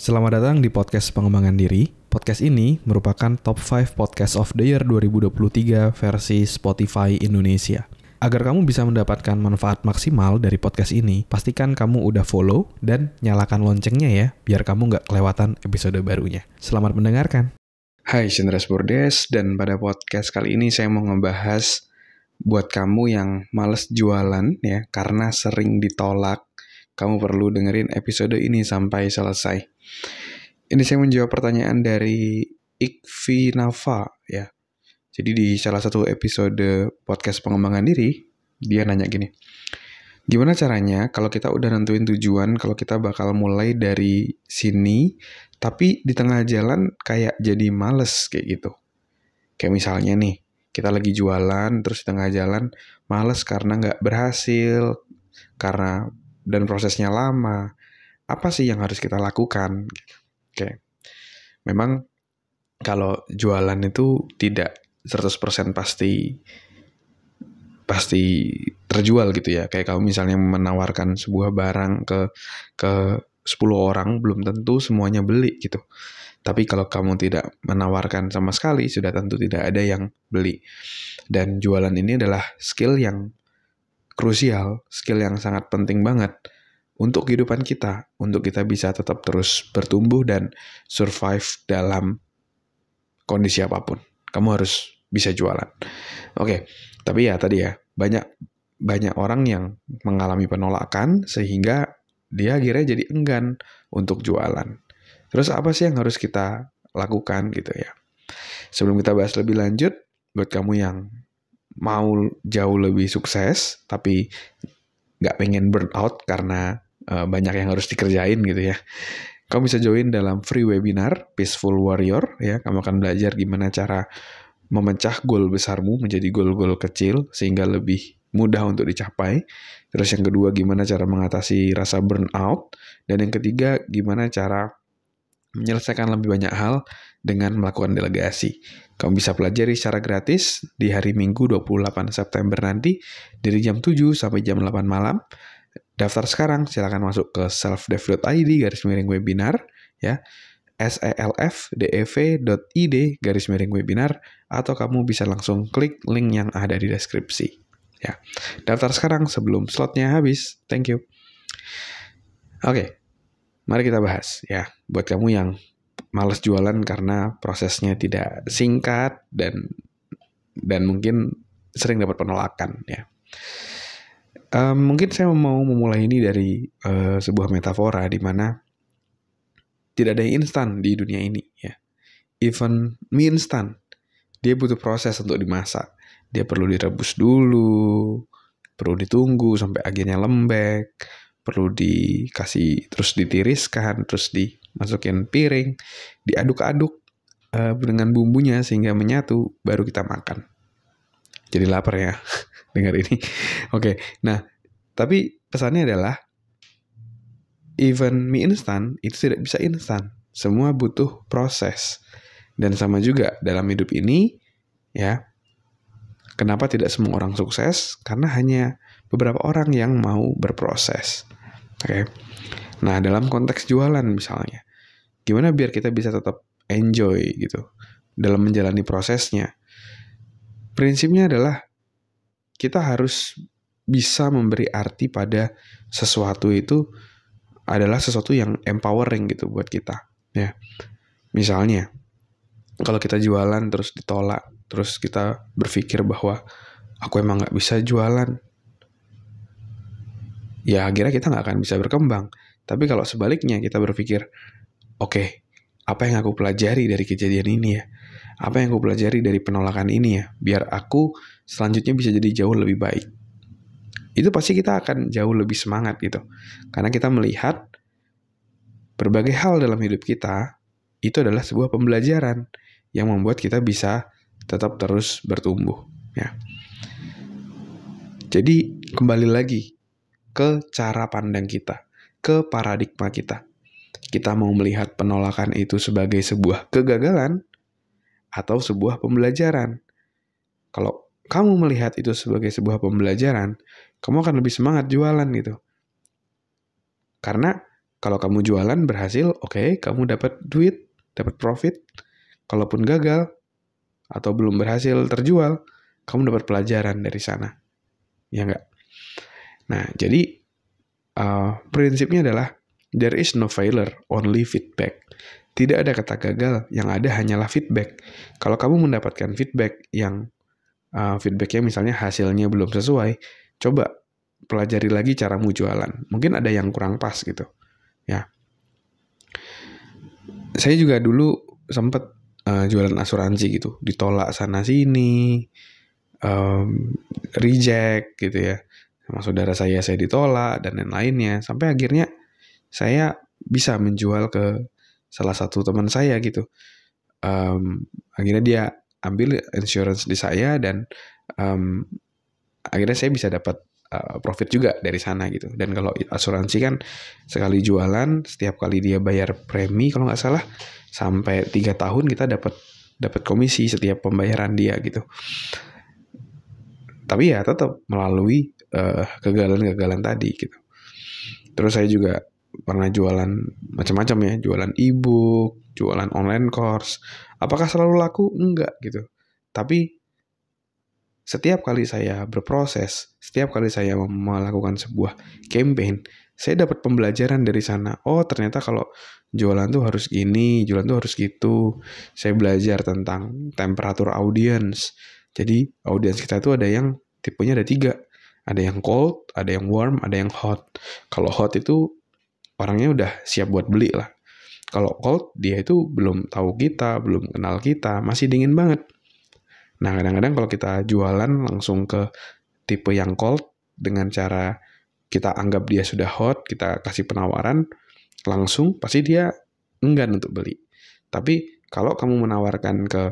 Selamat datang di podcast pengembangan diri. Podcast ini merupakan top 5 podcast of the year 2023 versi Spotify Indonesia. Agar kamu bisa mendapatkan manfaat maksimal dari podcast ini, pastikan kamu udah follow dan nyalakan loncengnya ya, biar kamu nggak kelewatan episode barunya. Selamat mendengarkan. Hai, Cendras Bordes, dan pada podcast kali ini saya mau ngebahas buat kamu yang males jualan ya, karena sering ditolak. Kamu perlu dengerin episode ini sampai selesai. Ini saya menjawab pertanyaan dari Ikvi Nafa ya. Jadi di salah satu episode podcast pengembangan diri, dia nanya gini. Gimana caranya kalau kita udah nentuin tujuan, kalau kita bakal mulai dari sini, tapi di tengah jalan kayak jadi males kayak gitu. Kayak misalnya nih, kita lagi jualan, terus di tengah jalan males karena nggak berhasil, dan prosesnya lama. Apa sih yang harus kita lakukan? Oke. Memang kalau jualan itu tidak 100% pasti terjual gitu ya. Kayak kamu misalnya menawarkan sebuah barang ke 10 orang, belum tentu semuanya beli gitu. Tapi kalau kamu tidak menawarkan sama sekali, sudah tentu tidak ada yang beli. Dan jualan ini adalah skill yang krusial, skill yang sangat penting banget untuk kehidupan kita, untuk kita bisa tetap terus bertumbuh dan survive dalam kondisi apapun. Kamu harus bisa jualan. Oke, tapi ya tadi ya, banyak orang yang mengalami penolakan sehingga dia akhirnya jadi enggan untuk jualan. Terus apa sih yang harus kita lakukan gitu ya? Sebelum kita bahas lebih lanjut, buat kamu yang mau jauh lebih sukses tapi nggak pengen burn out karena banyak yang harus dikerjain gitu ya, kamu bisa join dalam free webinar Peaceful Warrior ya. Kamu akan belajar gimana cara memecah goal besarmu menjadi goal-goal kecil sehingga lebih mudah untuk dicapai. Terus yang kedua, gimana cara mengatasi rasa burnout, dan yang ketiga, gimana cara menyelesaikan lebih banyak hal dengan melakukan delegasi. Kamu bisa pelajari secara gratis di hari Minggu 28 September nanti dari jam 7 sampai jam 8 malam. Daftar sekarang, silakan masuk ke selfdev.id/webinar ya. selfdev.id/webinar, atau kamu bisa langsung klik link yang ada di deskripsi ya. Daftar sekarang sebelum slotnya habis. Thank you. Oke. Mari kita bahas ya, buat kamu yang malas jualan karena prosesnya tidak singkat dan mungkin sering dapat penolakan ya. Mungkin saya mau memulai ini dari sebuah metafora di mana tidak ada yang instan di dunia ini ya. Even mie instan, dia butuh proses untuk dimasak. Dia perlu direbus dulu, perlu ditunggu sampai akhirnya lembek, perlu dikasih, terus ditiriskan, terus dimasukin piring, diaduk-aduk dengan bumbunya sehingga menyatu, baru kita makan. Jadi lapar ya dengar ini. Oke, nah tapi pesannya adalah even mie instan itu tidak bisa instan. Semua butuh proses. Dan sama juga dalam hidup ini ya. Kenapa tidak semua orang sukses? Karena hanya beberapa orang yang mau berproses. Oke. Nah, dalam konteks jualan misalnya, gimana biar kita bisa tetap enjoy gitu dalam menjalani prosesnya? Prinsipnya adalah kita harus bisa memberi arti pada sesuatu itu adalah sesuatu yang empowering gitu buat kita, ya. Misalnya, kalau kita jualan terus ditolak, terus kita berpikir bahwa aku emang nggak bisa jualan, ya akhirnya kita nggak akan bisa berkembang. Tapi kalau sebaliknya kita berpikir, oke, apa yang aku pelajari dari kejadian ini ya? Apa yang aku pelajari dari penolakan ini ya? Biar aku selanjutnya bisa jadi jauh lebih baik. Itu pasti kita akan jauh lebih semangat gitu. Karena kita melihat berbagai hal dalam hidup kita, itu adalah sebuah pembelajaran yang membuat kita bisa tetap terus bertumbuh ya. Jadi kembali lagi ke cara pandang kita, ke paradigma kita. Kita mau melihat penolakan itu sebagai sebuah kegagalan atau sebuah pembelajaran. Kalau kamu melihat itu sebagai sebuah pembelajaran, kamu akan lebih semangat jualan gitu. Karena Kalau kamu jualan berhasil, oke, kamu dapat duit, dapat profit. Kalaupun gagal atau belum berhasil terjual, kamu dapat pelajaran dari sana. Ya enggak? Nah, jadi prinsipnya adalah there is no failure, only feedback. Tidak ada kata gagal, yang ada hanyalah feedback. Kalau kamu mendapatkan feedback yang feedbacknya misalnya hasilnya belum sesuai, coba pelajari lagi caramu jualan. Mungkin ada yang kurang pas gitu. Ya, saya juga dulu sempat jualan asuransi gitu, ditolak sana sini, reject gitu ya, sama saudara saya ditolak dan lain-lainnya, sampai akhirnya saya bisa menjual ke salah satu teman saya gitu. Akhirnya dia ambil insurance di saya dan akhirnya saya bisa dapat profit juga dari sana gitu. Dan kalau asuransi kan sekali jualan, setiap kali dia bayar premi kalau nggak salah sampai 3 tahun kita dapat komisi setiap pembayaran dia gitu. Tapi ya tetap melalui kegagalan-kegagalan tadi gitu. Terus saya juga pernah jualan macam-macam ya, jualan e-book, jualan online course. Apakah selalu laku? Enggak gitu. Tapi setiap kali saya berproses, setiap kali saya melakukan sebuah campaign, saya dapat pembelajaran dari sana. Oh, ternyata kalau jualan tuh harus gini, jualan tuh harus gitu. Saya belajar tentang temperatur audience. Jadi, audience kita tuh ada yang tipenya ada 3. Ada yang cold, ada yang warm, ada yang hot. Kalau hot itu orangnya udah siap buat beli lah. Kalau cold, dia itu belum tahu kita, belum kenal kita, masih dingin banget. Nah, kadang-kadang kalau kita jualan langsung ke tipe yang cold dengan cara kita anggap dia sudah hot, kita kasih penawaran langsung, pasti dia enggan untuk beli. Tapi kalau kamu menawarkan ke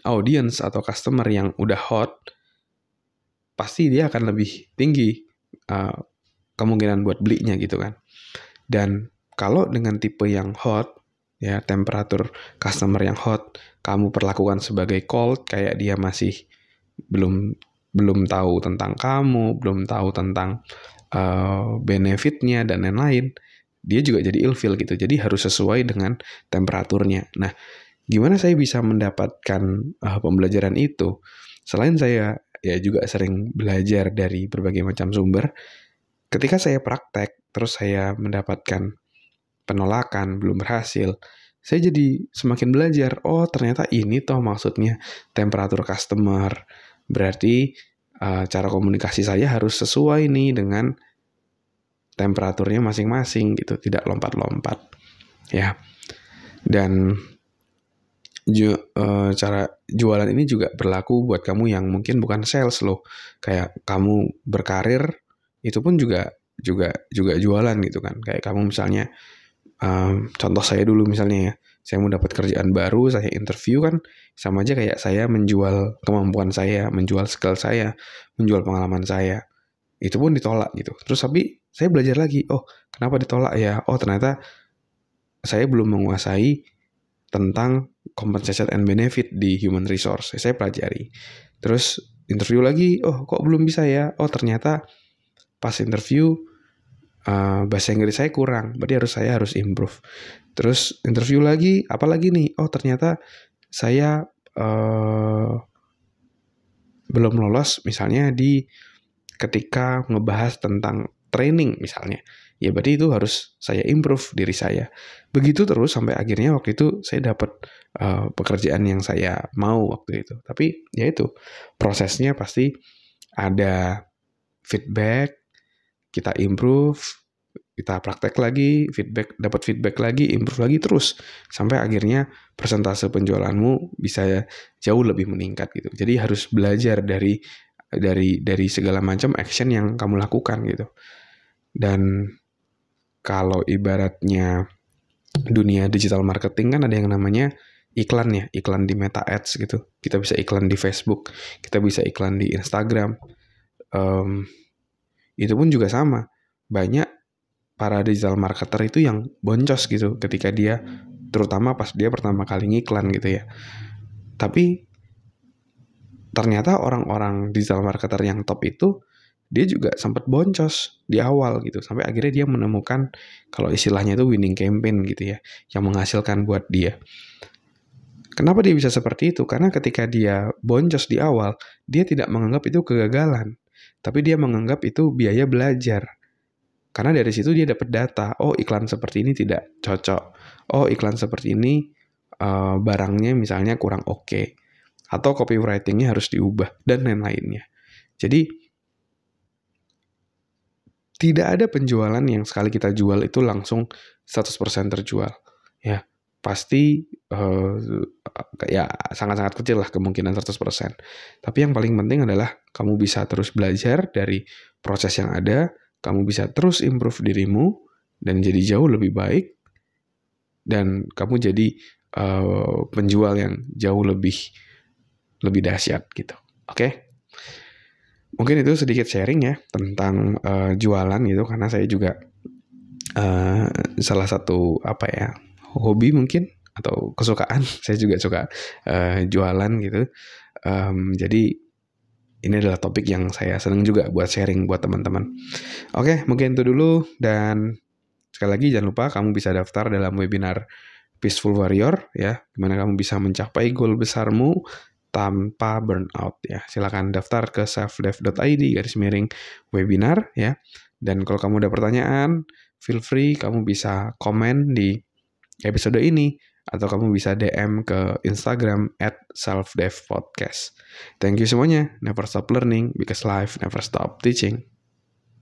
audience atau customer yang udah hot, pasti dia akan lebih tinggi kemungkinan buat belinya gitu kan. Dan kalau dengan tipe yang hot, ya temperatur customer yang hot, kamu perlakukan sebagai cold, kayak dia masih belum tahu tentang kamu, belum tahu tentang benefitnya dan lain-lain, dia juga jadi ilfeel gitu. Jadi harus sesuai dengan temperaturnya. Nah, gimana saya bisa mendapatkan pembelajaran itu? Selain saya ya juga sering belajar dari berbagai macam sumber, ketika saya praktek, terus saya mendapatkan penolakan, belum berhasil, saya jadi semakin belajar. Oh, ternyata ini toh maksudnya temperatur customer. Berarti cara komunikasi saya harus sesuai nih dengan temperaturnya masing-masing gitu, tidak lompat-lompat. Ya. Dan cara jualan ini juga berlaku buat kamu yang mungkin bukan sales loh. Kayak kamu berkarir, itu pun juga jualan gitu kan. Kayak kamu misalnya contoh saya dulu misalnya ya, saya mau dapat kerjaan baru, saya interview kan sama aja kayak saya menjual kemampuan saya, menjual skill saya, menjual pengalaman saya. Itu pun ditolak gitu. Terus tapi saya belajar lagi, oh kenapa ditolak ya? Oh ternyata saya belum menguasai tentang compensation and benefit di human resource. Saya pelajari. Terus interview lagi, oh kok belum bisa ya? Oh ternyata pas interview bahasa Inggris saya kurang, berarti saya harus improve. Terus interview lagi, apa lagi nih? Oh ternyata saya belum lolos misalnya di ketika ngebahas tentang training misalnya. Ya berarti itu harus saya improve diri saya. Begitu terus sampai akhirnya waktu itu saya dapat pekerjaan yang saya mau waktu itu. Tapi ya itu prosesnya pasti ada feedback, kita improve, kita praktek lagi, dapat feedback lagi, improve lagi terus sampai akhirnya persentase penjualanmu bisa jauh lebih meningkat gitu. Jadi harus belajar dari segala macam action yang kamu lakukan gitu. Dan kalau ibaratnya dunia digital marketing kan ada yang namanya iklan ya, iklan di Meta Ads gitu. Kita bisa iklan di Facebook, kita bisa iklan di Instagram. Itu pun juga sama. Banyak para digital marketer itu yang boncos gitu ketika dia, terutama pas dia pertama kali ngiklan gitu ya. Tapi ternyata orang-orang digital marketer yang top itu dia juga sempat boncos di awal gitu, sampai akhirnya dia menemukan kalau istilahnya itu winning campaign gitu ya, yang menghasilkan buat dia. Kenapa dia bisa seperti itu? Karena ketika dia boncos di awal, dia tidak menganggap itu kegagalan, tapi dia menganggap itu biaya belajar. Karena dari situ dia dapat data, oh iklan seperti ini tidak cocok, oh iklan seperti ini barangnya misalnya kurang oke, atau copywritingnya harus diubah, dan lain-lainnya. Jadi, tidak ada penjualan yang sekali kita jual itu langsung 100% terjual. Ya, pasti ya sangat-sangat kecil lah kemungkinan 100%. Tapi yang paling penting adalah kamu bisa terus belajar dari proses yang ada, kamu bisa terus improve dirimu, dan jadi jauh lebih baik, dan kamu jadi penjual yang jauh lebih dahsyat gitu. Oke? Mungkin itu sedikit sharing ya tentang jualan gitu, karena saya juga salah satu hobi mungkin atau kesukaan. Saya juga suka jualan gitu. Jadi ini adalah topik yang saya senang juga buat sharing buat teman-teman. Oke, mungkin itu dulu, dan sekali lagi jangan lupa kamu bisa daftar dalam webinar Peaceful Warrior ya, gimana kamu bisa mencapai goal besarmu tanpa burnout ya. Silakan daftar ke selfdev.id/webinar ya. Dan kalau kamu ada pertanyaan, feel free kamu bisa komen di episode ini, atau kamu bisa DM ke Instagram @selfdevpodcast. Thank you semuanya. Never stop learning because life never stop teaching.